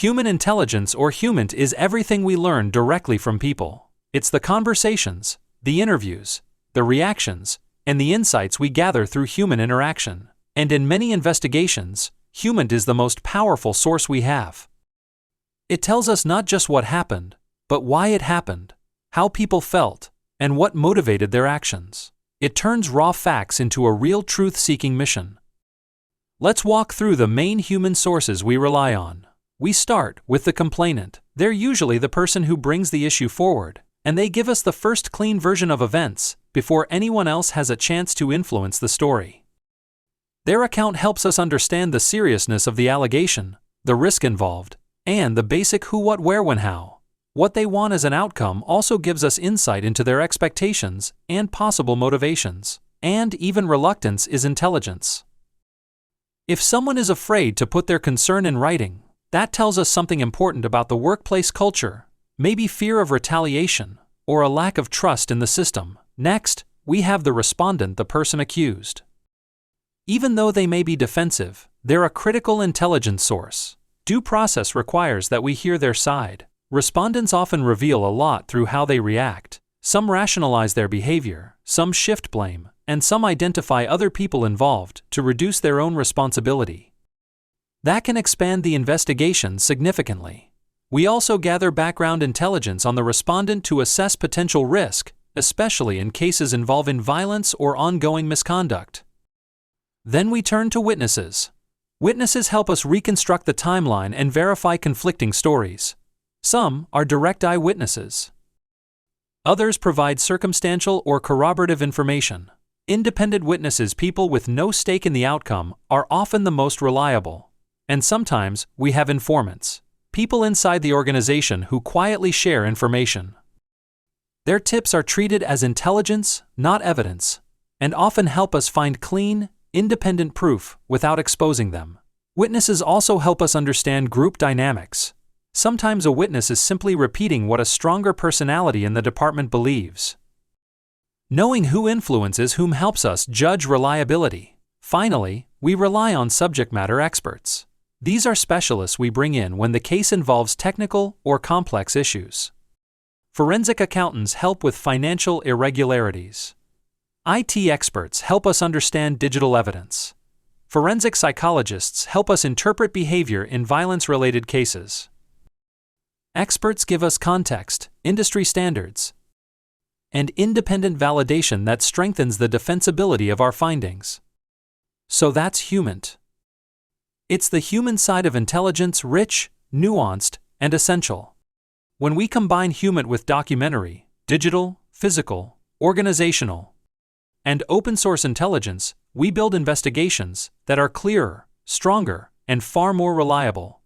Human intelligence, or HUMINT, is everything we learn directly from people. It's the conversations, the interviews, the reactions, and the insights we gather through human interaction. And in many investigations, HUMINT is the most powerful source we have. It tells us not just what happened, but why it happened, how people felt, and what motivated their actions. It turns raw facts into a real truth-seeking mission. Let's walk through the main human sources we rely on. We start with the complainant. They're usually the person who brings the issue forward, and they give us the first clean version of events before anyone else has a chance to influence the story. Their account helps us understand the seriousness of the allegation, the risk involved, and the basic who, what, where, when, how. What they want as an outcome also gives us insight into their expectations and possible motivations. And even reluctance is intelligence. If someone is afraid to put their concern in writing, that tells us something important about the workplace culture, maybe fear of retaliation, or a lack of trust in the system. Next, we have the respondent, the person accused. Even though they may be defensive, they're a critical intelligence source. Due process requires that we hear their side. Respondents often reveal a lot through how they react. Some rationalize their behavior, some shift blame, and some identify other people involved to reduce their own responsibility. That can expand the investigation significantly. We also gather background intelligence on the respondent to assess potential risk, especially in cases involving violence or ongoing misconduct. Then we turn to witnesses. Witnesses help us reconstruct the timeline and verify conflicting stories. Some are direct eyewitnesses. Others provide circumstantial or corroborative information. Independent witnesses, people with no stake in the outcome, are often the most reliable. And sometimes we have informants, people inside the organization who quietly share information. Their tips are treated as intelligence, not evidence, and often help us find clean, independent proof without exposing them. Witnesses also help us understand group dynamics. Sometimes a witness is simply repeating what a stronger personality in the department believes. Knowing who influences whom helps us judge reliability. Finally, we rely on subject matter experts. These are specialists we bring in when the case involves technical or complex issues. Forensic accountants help with financial irregularities. IT experts help us understand digital evidence. Forensic psychologists help us interpret behavior in violence-related cases. Experts give us context, industry standards, and independent validation that strengthens the defensibility of our findings. So that's HUMINT. It's the human side of intelligence, rich, nuanced, and essential. When we combine HUMINT with documentary, digital, physical, organizational, and open-source intelligence, we build investigations that are clearer, stronger, and far more reliable.